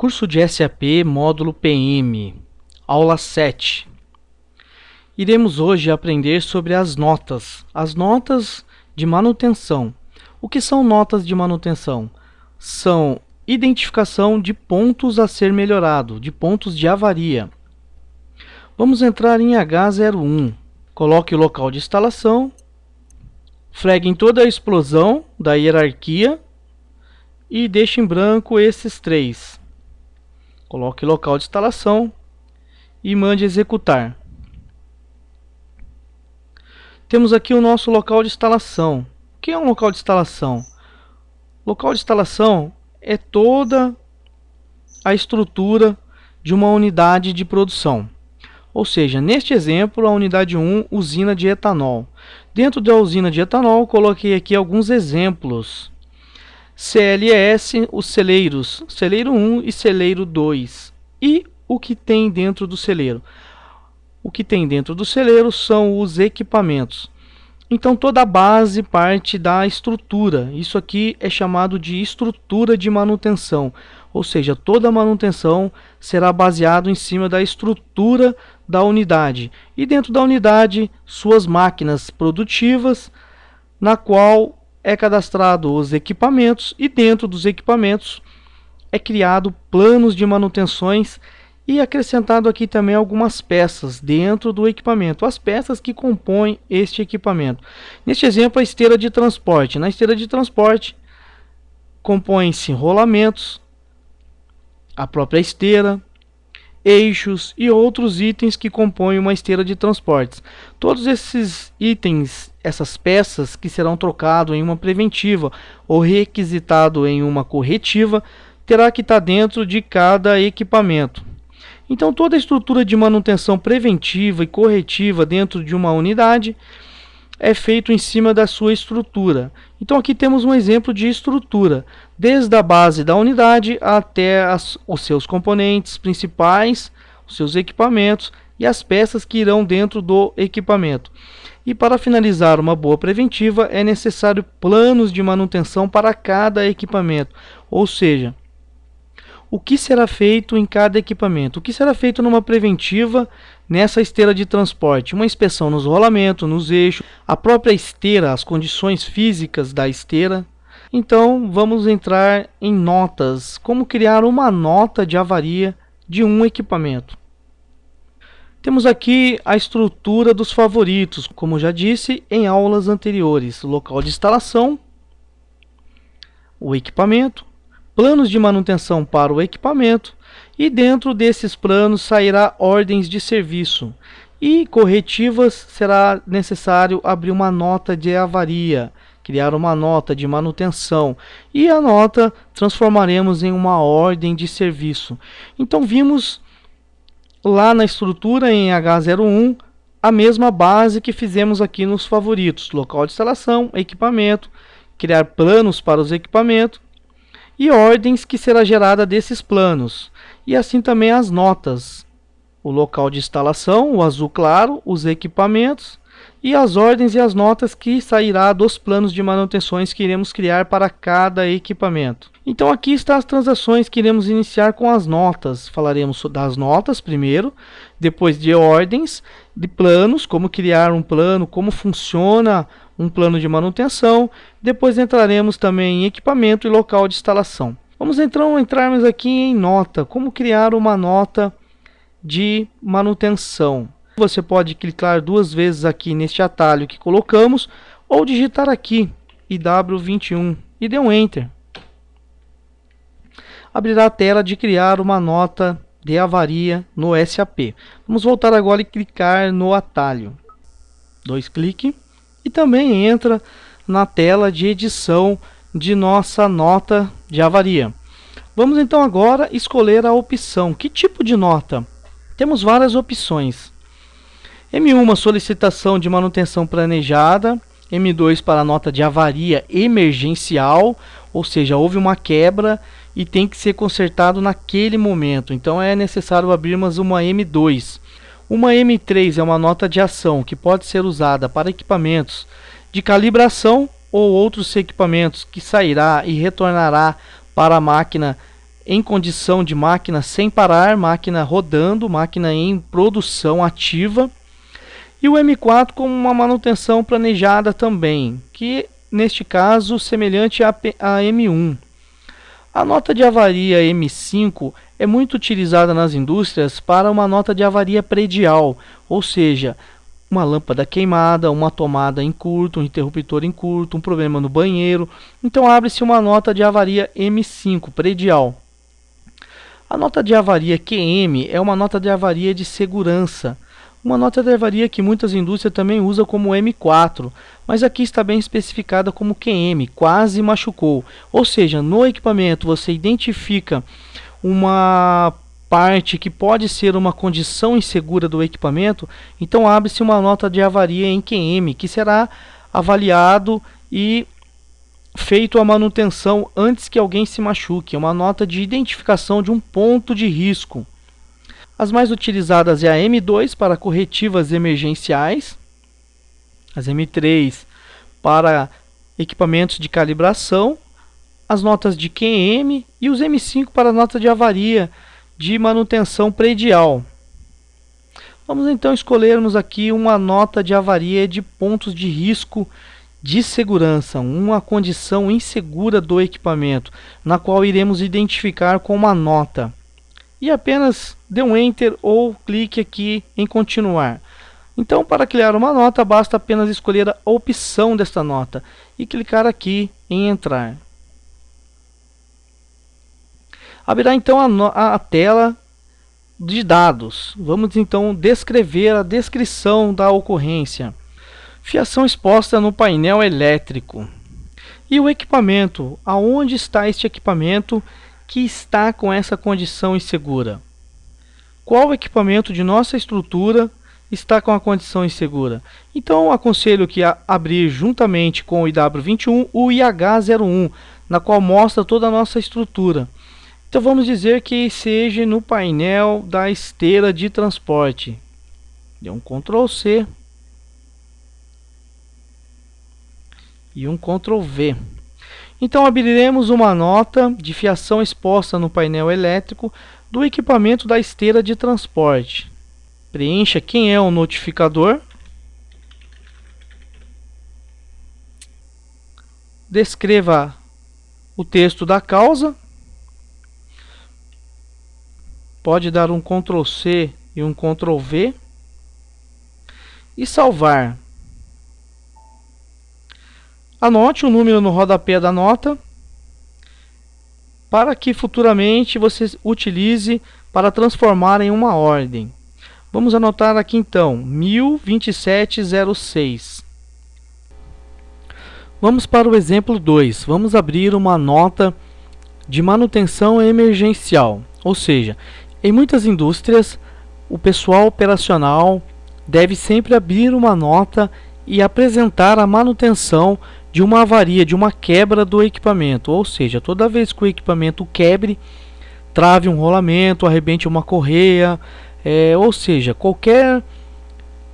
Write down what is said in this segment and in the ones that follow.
Curso de SAP, módulo PM, aula 7. Iremos hoje aprender sobre as notas de manutenção. O que são notas de manutenção? São identificação de pontos a ser melhorado, de pontos de avaria. Vamos entrar em H01. Coloque o local de instalação, flague em toda a explosão da hierarquia e deixe em branco esses três. Coloque local de instalação e mande executar. Temos aqui o nosso local de instalação. O que é um local de instalação? Local de instalação é toda a estrutura de uma unidade de produção. Ou seja, neste exemplo, a unidade 1, usina de etanol. Dentro da usina de etanol, coloquei aqui alguns exemplos. CLS, os celeiros, celeiro 1 e celeiro 2. E o que tem dentro do celeiro? O que tem dentro do celeiro são os equipamentos. Então toda a base parte da estrutura. Isso aqui é chamado de estrutura de manutenção. Ou seja, toda a manutenção será baseada em cima da estrutura da unidade. E dentro da unidade, suas máquinas produtivas, na qual é cadastrado os equipamentos, e dentro dos equipamentos é criado planos de manutenções e acrescentado aqui também algumas peças dentro do equipamento, as peças que compõem este equipamento. Neste exemplo, a esteira de transporte. Na esteira de transporte compõem-se rolamentos, a própria esteira, eixos e outros itens que compõem uma esteira de transportes. Todos esses itens, essas peças que serão trocados em uma preventiva ou requisitado em uma corretiva, terá que estar dentro de cada equipamento. Então toda a estrutura de manutenção preventiva e corretiva dentro de uma unidade é feito em cima da sua estrutura. Então aqui temos um exemplo de estrutura, desde a base da unidade até os seus componentes principais, os seus equipamentos e as peças que irão dentro do equipamento. E para finalizar uma boa preventiva é necessário planos de manutenção para cada equipamento, ou seja, o que será feito em cada equipamento. O que será feito numa preventiva nessa esteira de transporte? Uma inspeção nos rolamentos, nos eixos, a própria esteira, as condições físicas da esteira. Então vamos entrar em notas. Como criar uma nota de avaria de um equipamento? Temos aqui a estrutura dos favoritos, como já disse em aulas anteriores. Local de instalação, o equipamento, planos de manutenção para o equipamento, e dentro desses planos sairá ordens de serviço e corretivas. Será necessário abrir uma nota de avaria, criar uma nota de manutenção, e a nota transformaremos em uma ordem de serviço. Então vimos lá na estrutura em H01 a mesma base que fizemos aqui nos favoritos: local de instalação, equipamento, criar planos para os equipamentos e ordens que será gerada desses planos, e assim também as notas: o local de instalação, o azul claro, os equipamentos, e as ordens e as notas que sairá dos planos de manutenções que iremos criar para cada equipamento. Então aqui estão as transações que iremos iniciar com as notas. Falaremos das notas primeiro, depois de ordens, de planos, como criar um plano, como funciona um plano de manutenção. Depois entraremos também em equipamento e local de instalação. Vamos então entrarmos aqui em nota, como criar uma nota de manutenção. Você pode clicar duas vezes aqui neste atalho que colocamos, ou digitar aqui IW21 e dê um Enter. Abrirá a tela de criar uma nota de avaria no SAP. Vamos voltar agora e clicar no atalho. 2 cliques e também entra na tela de edição de nossa nota de avaria. Vamos então agora escolher a opção. Que tipo de nota? Temos várias opções. M1, solicitação de manutenção planejada. M2 para nota de avaria emergencial, ou seja, houve uma quebra e tem que ser consertado naquele momento. Então é necessário abrirmos uma M2. Uma M3 é uma nota de ação que pode ser usada para equipamentos de calibração ou outros equipamentos que sairá e retornará para a máquina em condição de máquina sem parar, máquina rodando, máquina em produção ativa. E o M4 como uma manutenção planejada também, que neste caso semelhante à M1. A nota de avaria M5 é muito utilizada nas indústrias para uma nota de avaria predial, ou seja, uma lâmpada queimada, uma tomada em curto, um interruptor em curto, um problema no banheiro. Então abre-se uma nota de avaria M5 predial. A nota de avaria QM é uma nota de avaria de segurança. Uma nota de avaria que muitas indústrias também usam como M4, mas aqui está bem especificada como QM, quase machucou. Ou seja, no equipamento você identifica uma parte que pode ser uma condição insegura do equipamento, então abre-se uma nota de avaria em QM, que será avaliado e feito a manutenção antes que alguém se machuque. É uma nota de identificação de um ponto de risco. As mais utilizadas é a M2 para corretivas emergenciais, as M3 para equipamentos de calibração, as notas de QM e os M5 para nota de avaria de manutenção predial. Vamos então escolhermos aqui uma nota de avaria de pontos de risco de segurança, uma condição insegura do equipamento, na qual iremos identificar com uma nota. E apenas dê um Enter ou clique aqui em continuar. Então, para criar uma nota, basta apenas escolher a opção desta nota e clicar aqui em entrar. Abrirá então a tela de dados. Vamos então descrever a descrição da ocorrência. Fiação exposta no painel elétrico. E o equipamento, aonde está este equipamento que está com essa condição insegura? Qual equipamento de nossa estrutura está com a condição insegura? Então aconselho que abrir juntamente com o IW21 o IH01, na qual mostra toda a nossa estrutura. Então vamos dizer que seja no painel da esteira de transporte. Dê um Ctrl C e um Ctrl V. Então abriremos uma nota de fiação exposta no painel elétrico do equipamento da esteira de transporte. Preencha quem é o notificador. Descreva o texto da causa. Pode dar um Ctrl C e um Ctrl V. E salvar. Anote o número no rodapé da nota, para que futuramente você utilize para transformar em uma ordem. Vamos anotar aqui então, 102706. Vamos para o exemplo 2. Vamos abrir uma nota de manutenção emergencial. Ou seja, em muitas indústrias, o pessoal operacional deve sempre abrir uma nota e apresentar a manutenção de uma avaria, de uma quebra do equipamento. Ou seja, toda vez que o equipamento quebre, trave um rolamento, arrebente uma correia, ou seja, qualquer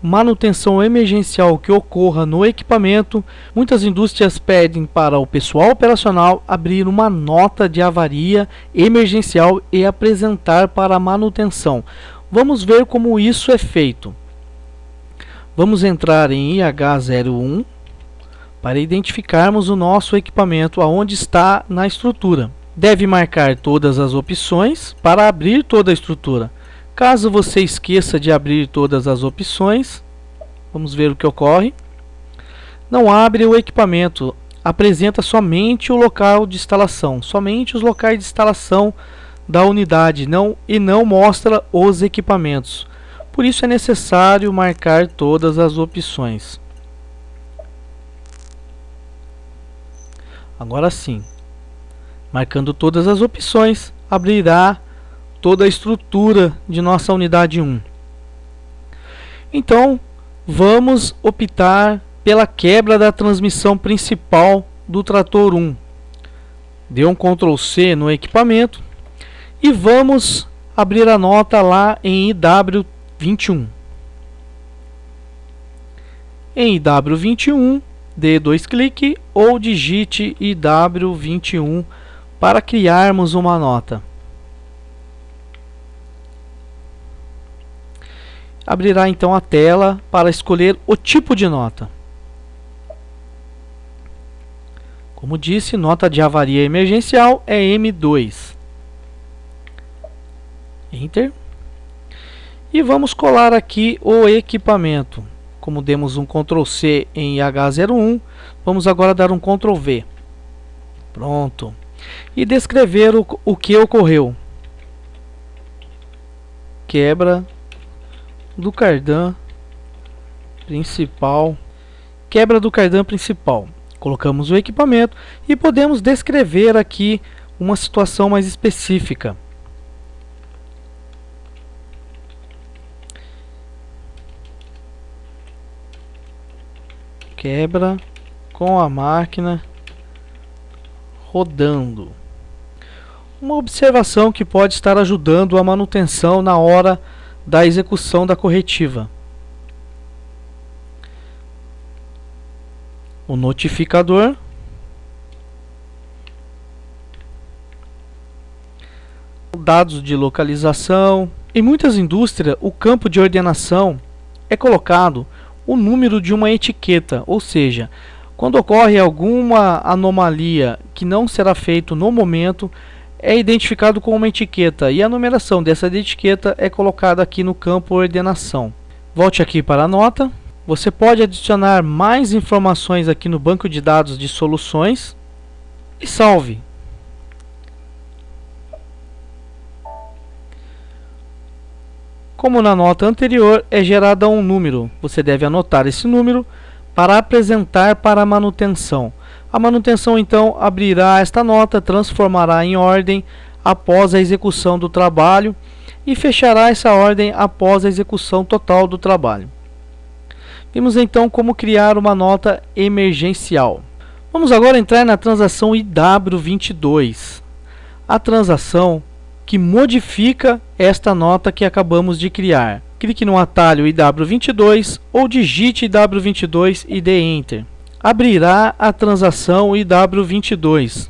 manutenção emergencial que ocorra no equipamento, muitas indústrias pedem para o pessoal operacional abrir uma nota de avaria emergencial e apresentar para a manutenção. Vamos ver como isso é feito. Vamos entrar em IH01 para identificarmos o nosso equipamento aonde está na estrutura. Deve marcar todas as opções para abrir toda a estrutura. Caso você esqueça de abrir todas as opções, vamos ver o que ocorre. Não abre o equipamento, apresenta somente o local de instalação, somente os locais de instalação da unidade, e não mostra os equipamentos. Por isso é necessário marcar todas as opções. Agora sim, marcando todas as opções, abrirá toda a estrutura de nossa unidade 1. Então, vamos optar pela quebra da transmissão principal do trator 1. Dê um Ctrl C no equipamento e vamos abrir a nota lá em IW21. Em IW21, dê 2 cliques ou digite IW21 para criarmos uma nota. abrirá então a tela para escolher o tipo de nota. Como disse, nota de avaria emergencial é M2. Enter. E vamos colar aqui o equipamento. Como demos um Ctrl C em H01, vamos agora dar um Ctrl V. Pronto. E descrever o que ocorreu. Quebra do cardan principal. Quebra do cardan principal. Colocamos o equipamento e podemos descrever aqui uma situação mais específica. Quebra com a máquina rodando. Uma observação que pode estar ajudando a manutenção na hora da execução da corretiva. O notificador. Dados de localização. Em muitas indústrias, o campo de ordenação é colocado o número de uma etiqueta, ou seja, quando ocorre alguma anomalia que não será feito no momento, é identificado com uma etiqueta e a numeração dessa etiqueta é colocada aqui no campo ordenação. Volte aqui para a nota. Você pode adicionar mais informações aqui no banco de dados de soluções e salve. Como na nota anterior, é gerado um número. Você deve anotar esse número para apresentar para a manutenção. A manutenção então abrirá esta nota, transformará em ordem após a execução do trabalho e fechará essa ordem após a execução total do trabalho. Vimos então como criar uma nota emergencial. Vamos agora entrar na transação IW22. A transação que modifica esta nota que acabamos de criar. Clique no atalho IW22 ou digite IW22 e dê Enter. Abrirá a transação IW22.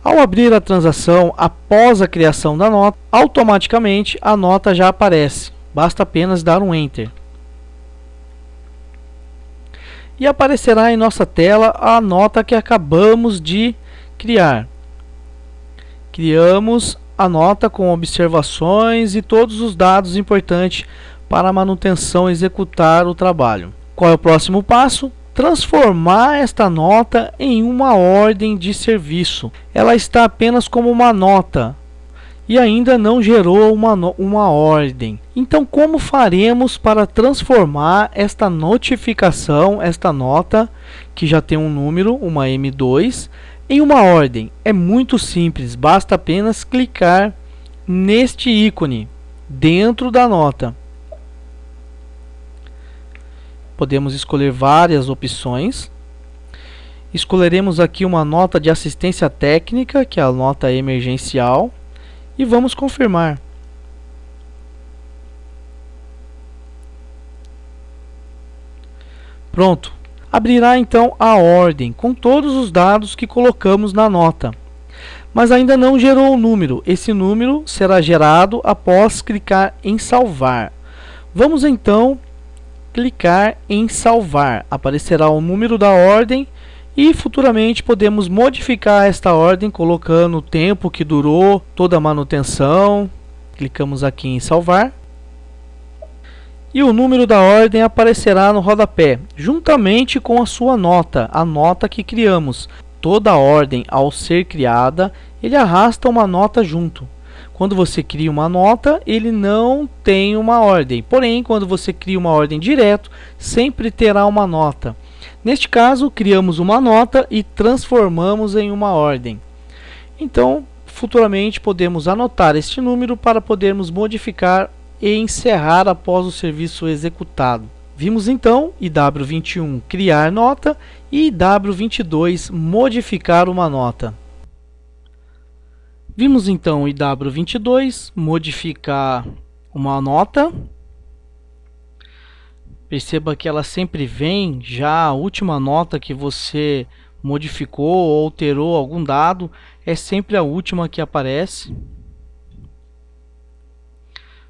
Ao abrir a transação após a criação da nota, automaticamente a nota já aparece. Basta apenas dar um Enter. E aparecerá em nossa tela a nota que acabamos de criar. Criamos a nota com observações e todos os dados importantes para a manutenção executar o trabalho. Qual é o próximo passo? Transformar esta nota em uma ordem de serviço. Ela está apenas como uma nota e ainda não gerou uma ordem. Então, como faremos para transformar esta notificação, esta nota, que já tem um número, uma M2, em uma ordem? É muito simples, basta apenas clicar neste ícone dentro da nota. Podemos escolher várias opções. Escolheremos aqui uma nota de assistência técnica, que é a nota emergencial, e vamos confirmar. Pronto. Abrirá então a ordem com todos os dados que colocamos na nota. Mas ainda não gerou o número. Esse número será gerado após clicar em salvar. Vamos então clicar em salvar. Aparecerá o número da ordem e futuramente podemos modificar esta ordem colocando o tempo que durou toda a manutenção. Clicamos aqui em salvar. E o número da ordem aparecerá no rodapé, juntamente com a sua nota, a nota que criamos. Toda ordem, ao ser criada, ele arrasta uma nota junto. Quando você cria uma nota, ele não tem uma ordem. Porém, quando você cria uma ordem direto, sempre terá uma nota. Neste caso, criamos uma nota e transformamos em uma ordem. Então, futuramente podemos anotar este número para podermos modificar e encerrar após o serviço executado. Vimos então IW21 criar nota e IW22 modificar uma nota. Vimos então IW22 modificar uma nota. Perceba que ela sempre vem já a última nota que você modificou ou alterou algum dado, é sempre a última que aparece.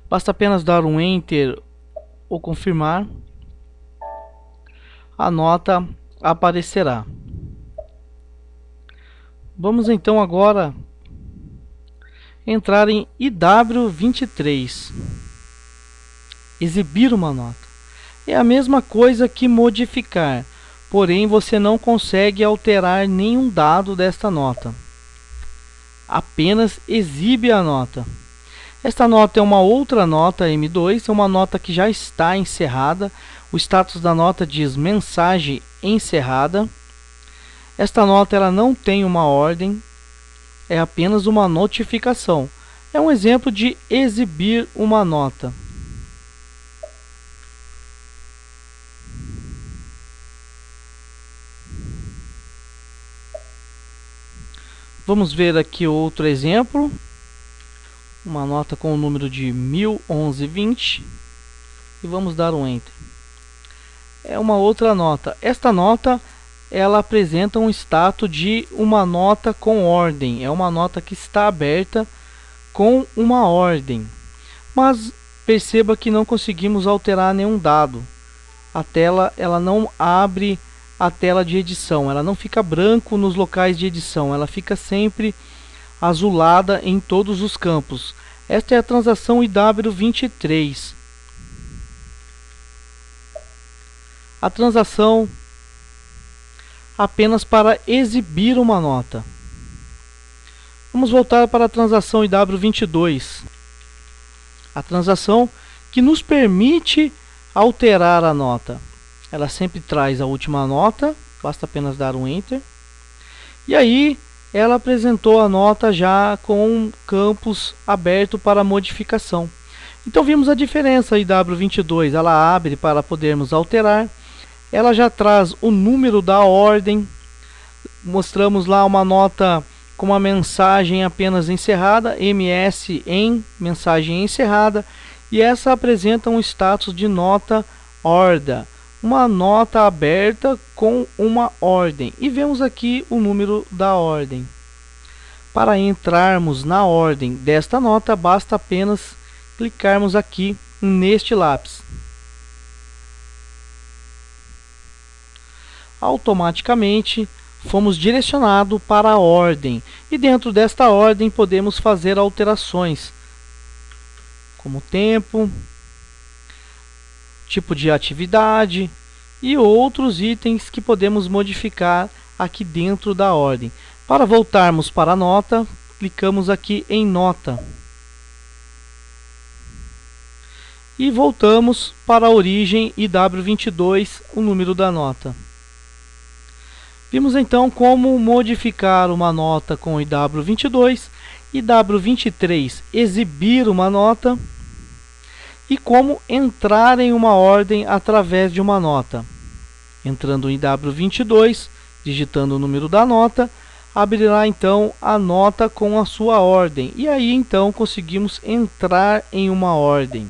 Basta apenas dar um Enter ou confirmar, a nota aparecerá. Vamos então agora entrar em IW23, exibir uma nota. É a mesma coisa que modificar, porém você não consegue alterar nenhum dado desta nota, apenas exibe a nota. Esta nota é uma outra nota M2, é uma nota que já está encerrada. O status da nota diz mensagem encerrada. Esta nota ela não tem uma ordem, é apenas uma notificação. É um exemplo de exibir uma nota. Vamos ver aqui outro exemplo. Uma nota com o número de 1011-20 e vamos dar um Enter. É uma outra nota. Esta nota ela apresenta um status de uma nota com ordem. É uma nota que está aberta com uma ordem. Mas perceba que não conseguimos alterar nenhum dado. A tela ela não abre a tela de edição. Ela não fica branco nos locais de edição. Ela fica sempre azulada em todos os campos. Esta é a transação IW23. A transação apenas para exibir uma nota. Vamos voltar para a transação IW22. A transação que nos permite alterar a nota. Ela sempre traz a última nota, basta apenas dar um Enter. E aí ela apresentou a nota já com campos aberto para modificação. Então vimos a diferença. A IW22 ela abre para podermos alterar. Ela já traz o número da ordem. Mostramos lá uma nota com uma mensagem apenas encerrada, MS em mensagem encerrada, e essa apresenta um status de nota order, uma nota aberta com uma ordem, e vemos aqui o número da ordem. Para entrarmos na ordem desta nota, basta apenas clicarmos aqui neste lápis. Automaticamente fomos direcionados para a ordem, e dentro desta ordem podemos fazer alterações, como tempo, tipo de atividade e outros itens que podemos modificar aqui dentro da ordem. Para voltarmos para a nota, clicamos aqui em nota e voltamos para a origem IW22, o número da nota. Vimos então como modificar uma nota com IW22, IW23 exibir uma nota e como entrar em uma ordem através de uma nota. Entrando em IW22, digitando o número da nota, abrirá então a nota com a sua ordem, e aí então conseguimos entrar em uma ordem.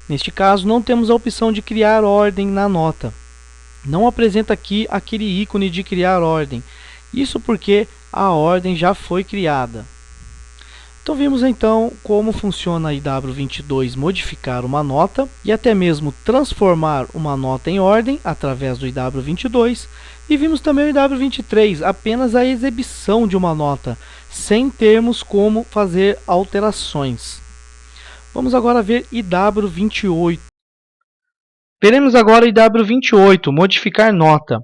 Neste caso não temos a opção de criar ordem na nota. Não apresenta aqui aquele ícone de criar ordem. Isso porque a ordem já foi criada. Então vimos então como funciona a IW22 modificar uma nota e até mesmo transformar uma nota em ordem através do IW22, e vimos também o IW23, apenas a exibição de uma nota, sem termos como fazer alterações. Vamos agora ver IW28. Veremos agora IW28, modificar nota.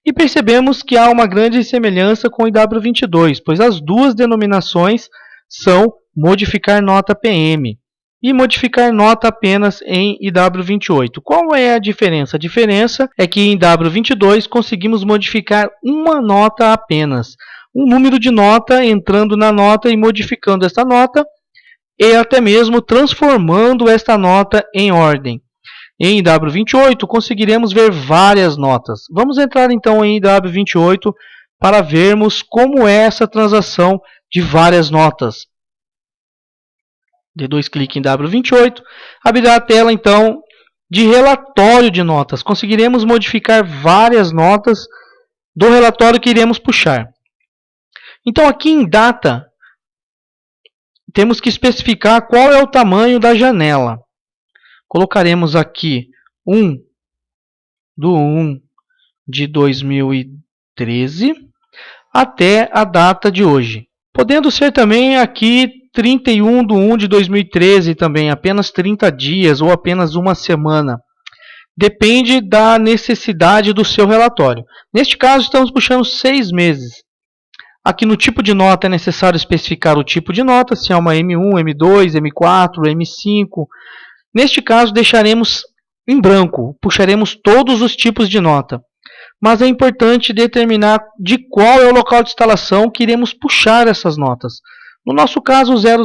E percebemos que há uma grande semelhança com IW22, pois as duas denominações são modificar nota PM e modificar nota apenas em IW28. Qual é a diferença? A diferença é que em IW22 conseguimos modificar uma nota apenas, um número de nota entrando na nota e modificando esta nota, e até mesmo transformando esta nota em ordem. Em IW28 conseguiremos ver várias notas. Vamos entrar então em IW28 para vermos como é essa transação de várias notas. Dê dois cliques em IW28, abrirá a tela então de relatório de notas. Conseguiremos modificar várias notas do relatório que iremos puxar. Então aqui em data, temos que especificar qual é o tamanho da janela. Colocaremos aqui 1/1 de 2013 até a data de hoje. Podendo ser também aqui 31/1 de 2013 também, apenas 30 dias ou apenas uma semana. Depende da necessidade do seu relatório. Neste caso, estamos puxando 6 meses. Aqui no tipo de nota é necessário especificar o tipo de nota, se é uma M1, M2, M4, M5. Neste caso, deixaremos em branco, puxaremos todos os tipos de nota. Mas é importante determinar de qual é o local de instalação que iremos puxar essas notas. No nosso caso, o 000,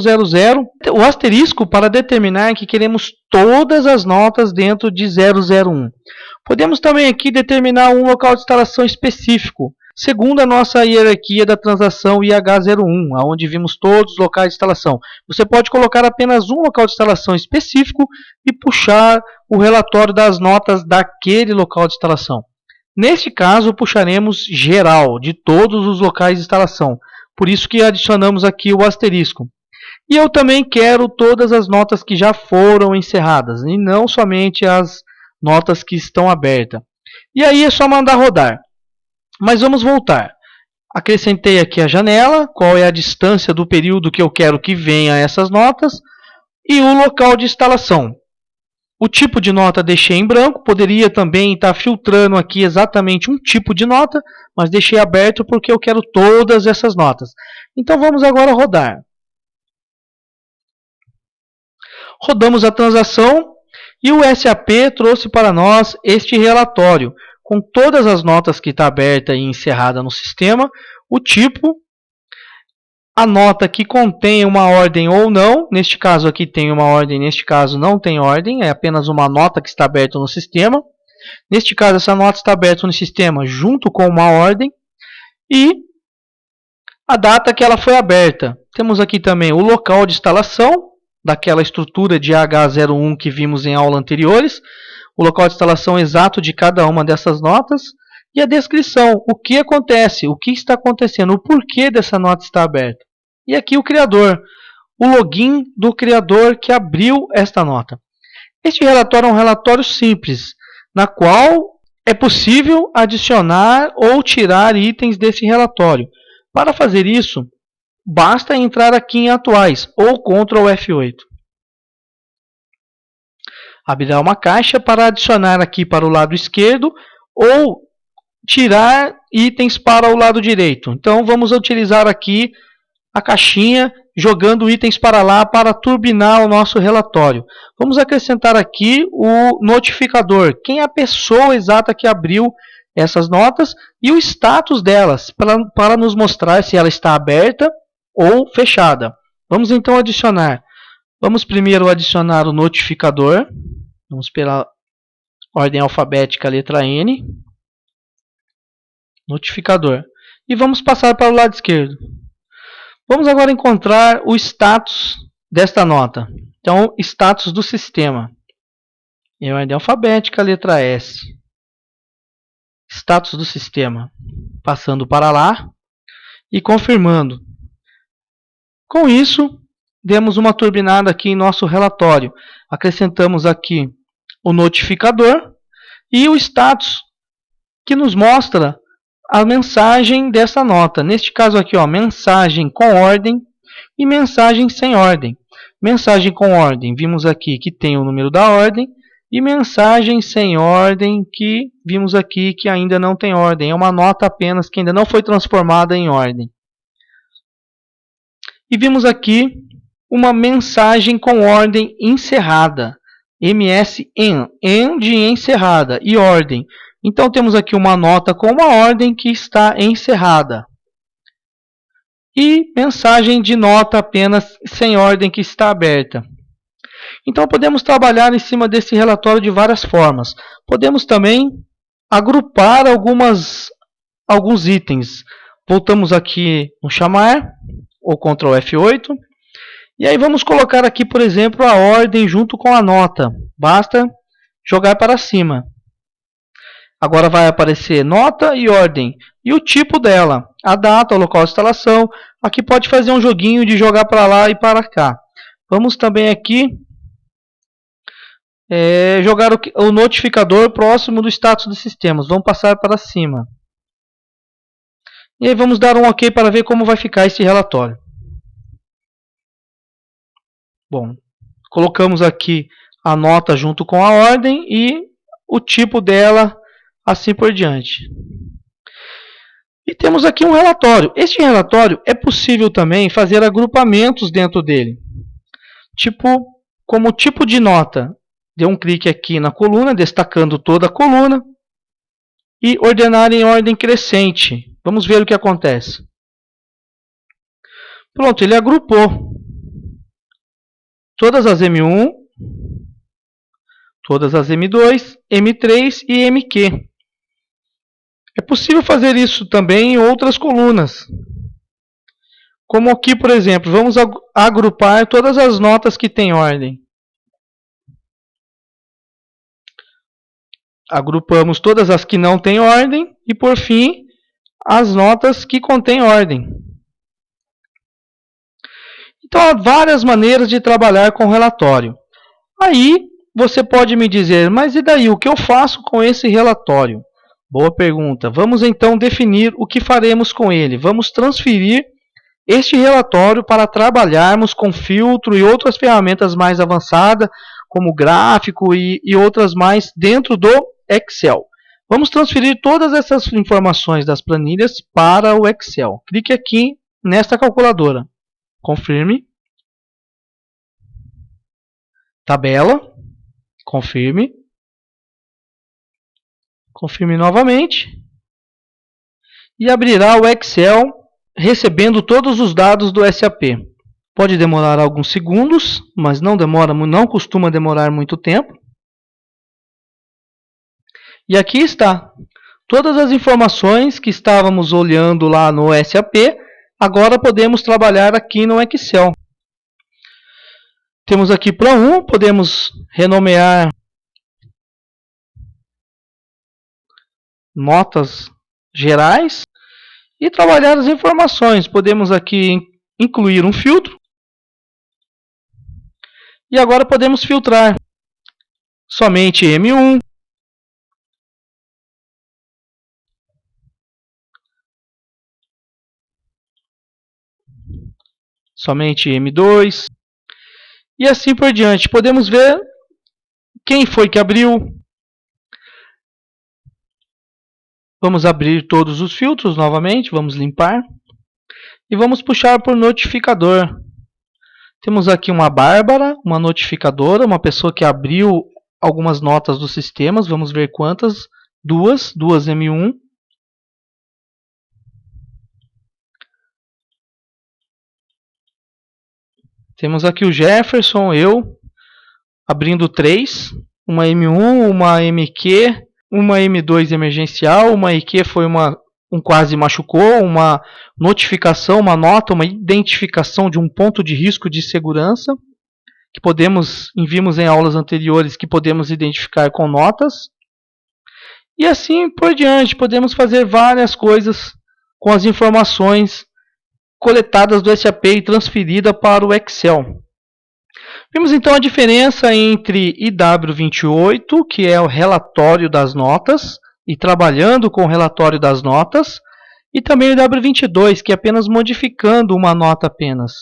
o asterisco para determinar que queremos todas as notas dentro de 001. Podemos também aqui determinar um local de instalação específico, segundo a nossa hierarquia da transação IH01, onde vimos todos os locais de instalação. Você pode colocar apenas um local de instalação específico e puxar o relatório das notas daquele local de instalação. Neste caso, puxaremos geral, de todos os locais de instalação. Por isso que adicionamos aqui o asterisco. E eu também quero todas as notas que já foram encerradas, e não somente as notas que estão abertas. E aí é só mandar rodar. Mas vamos voltar. Acrescentei aqui a janela, qual é a distância do período que eu quero que venha essas notas, e o local de instalação. O tipo de nota deixei em branco, poderia também estar filtrando aqui exatamente um tipo de nota, mas deixei aberto porque eu quero todas essas notas. Então vamos agora rodar. Rodamos a transação e o SAP trouxe para nós este relatório, com todas as notas que está aberta e encerrada no sistema, o tipo, a nota que contém uma ordem ou não, neste caso aqui tem uma ordem, neste caso não tem ordem, é apenas uma nota que está aberta no sistema. Neste caso, essa nota está aberta no sistema junto com uma ordem e a data que ela foi aberta. Temos aqui também o local de instalação daquela estrutura de H01 que vimos em aulas anteriores, o local de instalação exato de cada uma dessas notas e a descrição, o que acontece, o que está acontecendo, o porquê dessa nota estar aberta. E aqui o criador, o login do criador que abriu esta nota. Este relatório é um relatório simples, na qual é possível adicionar ou tirar itens desse relatório. Para fazer isso, basta entrar aqui em atuais ou Ctrl F8. Abrirá uma caixa para adicionar aqui para o lado esquerdo ou tirar itens para o lado direito. Então vamos utilizar aqui a caixinha jogando itens para lá para turbinar o nosso relatório. Vamos acrescentar aqui o notificador, quem é a pessoa exata que abriu essas notas e o status delas, para nos mostrar se ela está aberta ou fechada. Vamos então adicionar. Vamos primeiro adicionar o notificador. Vamos pela ordem alfabética, letra N. Notificador. E vamos passar para o lado esquerdo. Vamos agora encontrar o status desta nota. Então, status do sistema. Em ordem alfabética, letra S. Status do sistema. Passando para lá e confirmando. Com isso, demos uma turbinada aqui em nosso relatório. Acrescentamos aqui o notificador e o status que nos mostra a mensagem dessa nota. Neste caso aqui, ó, mensagem com ordem e mensagem sem ordem. Mensagem com ordem, vimos aqui que tem o número da ordem, e mensagem sem ordem, que vimos aqui que ainda não tem ordem. É uma nota apenas que ainda não foi transformada em ordem. E vimos aqui uma mensagem com ordem encerrada. MSN, en de encerrada, e ordem. Então temos aqui uma nota com uma ordem que está encerrada. E mensagem de nota apenas sem ordem que está aberta. Então podemos trabalhar em cima desse relatório de várias formas. Podemos também agrupar alguns itens. Voltamos aqui no chamar, ou Ctrl F8. E aí vamos colocar aqui, por exemplo, a ordem junto com a nota. Basta jogar para cima. Agora vai aparecer nota e ordem. E o tipo dela. a data, o local de instalação. Aqui pode fazer um joguinho de jogar para lá e para cá. Vamos também aqui jogar o notificador próximo do status dos sistemas. Vamos passar para cima. E aí vamos dar um OK para ver como vai ficar esse relatório. Bom, colocamos aqui a nota junto com a ordem e o tipo dela, assim por diante. E temos aqui um relatório. Este relatório é possível também fazer agrupamentos dentro dele. Como tipo de nota, dê um clique aqui na coluna, destacando toda a coluna, e ordenar em ordem crescente. Vamos ver o que acontece. Pronto, ele agrupou todas as M1, todas as M2, M3 e MQ. É possível fazer isso também em outras colunas. Como aqui, por exemplo, vamos agrupar todas as notas que têm ordem. Agrupamos todas as que não têm ordem e, por fim, as notas que contêm ordem. Então, há várias maneiras de trabalhar com relatório. Aí, você pode me dizer, mas e daí, o que eu faço com esse relatório? Boa pergunta. Vamos então definir o que faremos com ele. Vamos transferir este relatório para trabalharmos com filtro e outras ferramentas mais avançadas, como gráfico e outras mais dentro do Excel. Vamos transferir todas essas informações das planilhas para o Excel. Clique aqui nesta calculadora. Confirme. Tabela. Confirme. Confirme novamente. E abrirá o Excel recebendo todos os dados do SAP. Pode demorar alguns segundos, mas não costuma demorar muito tempo. E aqui está. Todas as informações que estávamos olhando lá no SAP, agora podemos trabalhar aqui no Excel. Temos aqui para 1, podemos renomear notas gerais e trabalhar as informações. Podemos aqui incluir um filtro. E agora podemos filtrar somente M1, somente M2 e assim por diante. Podemos ver quem foi que abriu. Vamos abrir todos os filtros novamente, vamos limpar e vamos puxar por notificador. Temos aqui uma Bárbara, uma notificadora, uma pessoa que abriu algumas notas dos sistemas. Vamos ver quantas. Duas M1. Temos aqui o Jefferson, eu, abrindo 3. Uma M1, uma MQ, uma M2 emergencial, uma IQ foi um quase machucou, uma notificação, uma nota, uma identificação de um ponto de risco de segurança, que vimos em aulas anteriores, que podemos identificar com notas. E assim por diante, podemos fazer várias coisas com as informações coletadas do SAP e transferida para o Excel. Vimos então a diferença entre IW28, que é o relatório das notas, e trabalhando com o relatório das notas, e também o IW22, que é apenas modificando uma nota apenas.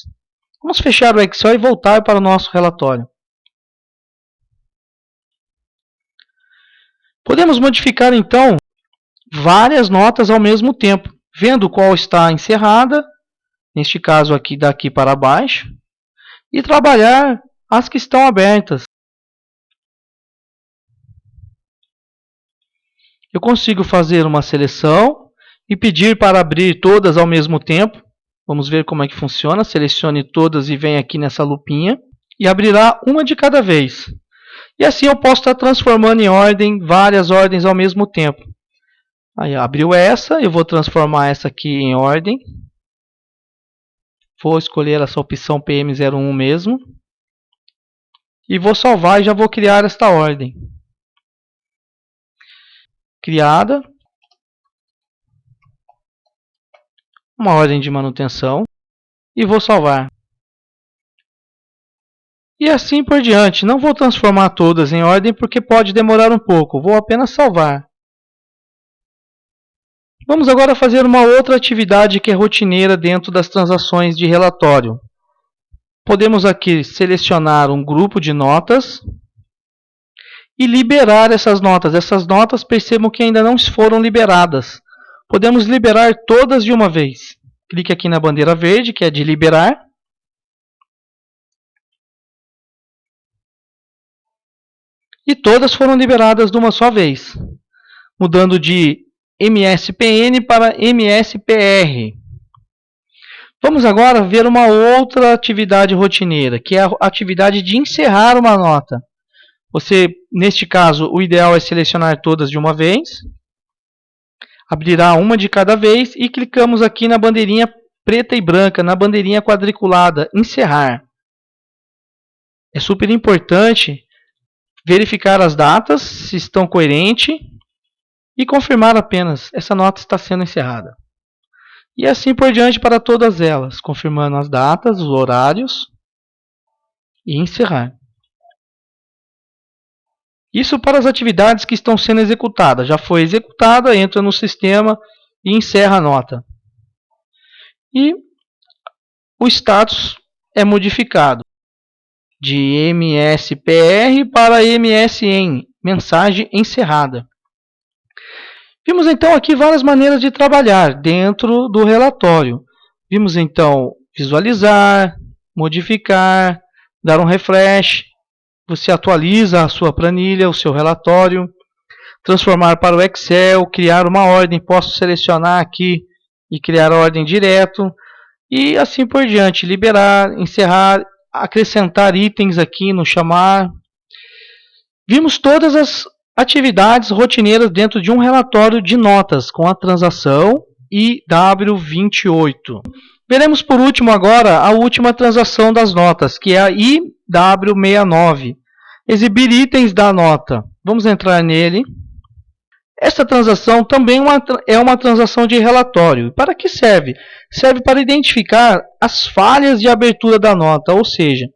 Vamos fechar o Excel e voltar para o nosso relatório. Podemos modificar então várias notas ao mesmo tempo, vendo qual está encerrada, neste caso aqui daqui para baixo, e trabalhar as que estão abertas. Eu consigo fazer uma seleção e pedir para abrir todas ao mesmo tempo. Vamos ver como é que funciona. Selecione todas e vem aqui nessa lupinha e abrirá uma de cada vez. E assim eu posso estar transformando em ordem várias ordens ao mesmo tempo. Aí abriu essa, eu vou transformar essa aqui em ordem. Vou escolher essa opção PM01 mesmo. E vou salvar e já vou criar esta ordem. Criada. uma ordem de manutenção e vou salvar. E assim por diante. Não vou transformar todas em ordem porque pode demorar um pouco. Vou apenas salvar. Vamos agora fazer uma outra atividade que é rotineira dentro das transações de relatório. Podemos aqui selecionar um grupo de notas e liberar essas notas. Essas notas, percebam que ainda não foram liberadas. Podemos liberar todas de uma vez. Clique aqui na bandeira verde, que é de liberar. E todas foram liberadas de uma só vez, mudando de MSPN para MSPR. Vamos agora ver uma outra atividade rotineira, que é a atividade de encerrar uma nota. Você, neste caso, o ideal é selecionar todas de uma vez. Abrirá uma de cada vez e clicamos aqui na bandeirinha preta e branca, na bandeirinha quadriculada, encerrar. É super importante verificar as datas, se estão coerentes, e confirmar apenas, essa nota está sendo encerrada. E assim por diante para todas elas, confirmando as datas, os horários, e encerrar. Isso para as atividades que estão sendo executadas. Já foi executada, entra no sistema e encerra a nota. E o status é modificado de MSPR para MSN, mensagem encerrada. Vimos então aqui várias maneiras de trabalhar dentro do relatório. Vimos então visualizar, modificar, dar um refresh. Você atualiza a sua planilha, o seu relatório, transformar para o Excel, criar uma ordem, posso selecionar aqui e criar a ordem direto, e assim por diante, liberar, encerrar, acrescentar itens aqui no chamar. Vimos todas as atividades rotineiras dentro de um relatório de notas com a transação IW28. Veremos por último agora a última transação das notas, que é a IW69. Exibir itens da nota. Vamos entrar nele. Esta transação também é uma transação de relatório. Para que serve? Serve para identificar as falhas de abertura da nota, ou seja,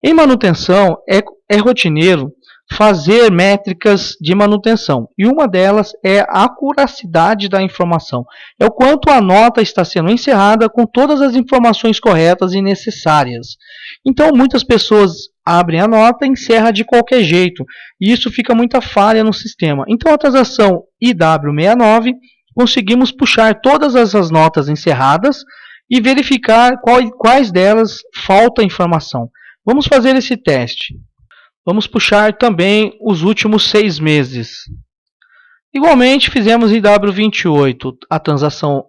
em manutenção é rotineiro fazer métricas de manutenção. E uma delas é a acuracidade da informação. É o quanto a nota está sendo encerrada com todas as informações corretas e necessárias. Então, muitas pessoas abrem a nota e encerram de qualquer jeito. E isso fica muita falha no sistema. Então, a transação IW69, conseguimos puxar todas essas notas encerradas e verificar quais delas falta informação. Vamos fazer esse teste. Vamos puxar também os últimos 6 meses. Igualmente, fizemos IW28, a transação,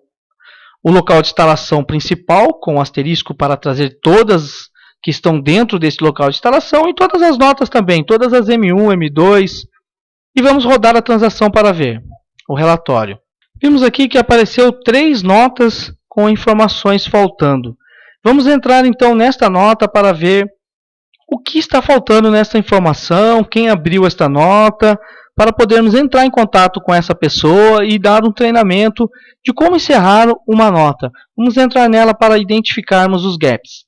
o local de instalação principal, com asterisco para trazer todas que estão dentro desse local de instalação, e todas as notas também, todas as M1, M2. E vamos rodar a transação para ver o relatório. Vimos aqui que apareceu 3 notas com informações faltando. Vamos entrar então nesta nota para ver o que está faltando nessa informação, quem abriu esta nota, para podermos entrar em contato com essa pessoa e dar um treinamento de como encerrar uma nota. Vamos entrar nela para identificarmos os gaps.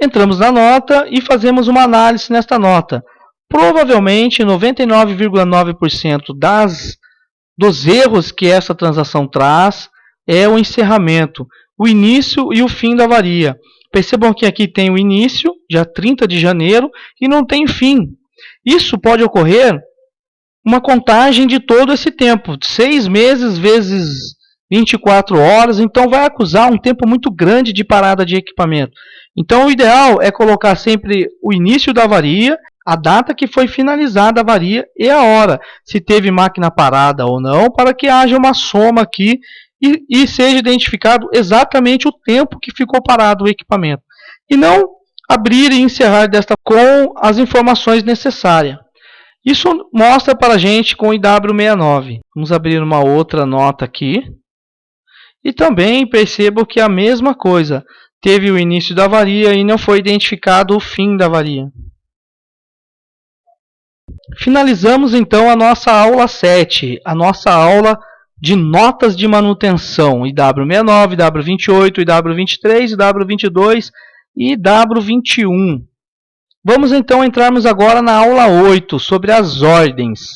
Entramos na nota e fazemos uma análise nesta nota. Provavelmente 99,9% dos erros que essa transação traz é o encerramento, o início e o fim da avaria. Percebam que aqui tem o início, dia 30 de janeiro, e não tem fim. Isso pode ocorrer uma contagem de todo esse tempo, 6 meses vezes 24 horas, então vai acusar um tempo muito grande de parada de equipamento. Então o ideal é colocar sempre o início da avaria, a data que foi finalizada a avaria e a hora, se teve máquina parada ou não, para que haja uma soma aqui e seja identificado exatamente o tempo que ficou parado o equipamento. E não abrir e encerrar com as informações necessárias. Isso mostra para a gente com o IW69. Vamos abrir uma outra nota aqui. E também percebo que é a mesma coisa. Teve o início da avaria e não foi identificado o fim da avaria. Finalizamos então a nossa aula 7, a nossa aula de notas de manutenção, IW69, IW28, IW23, IW22 e IW21. Vamos então entrarmos agora na aula 8, sobre as ordens.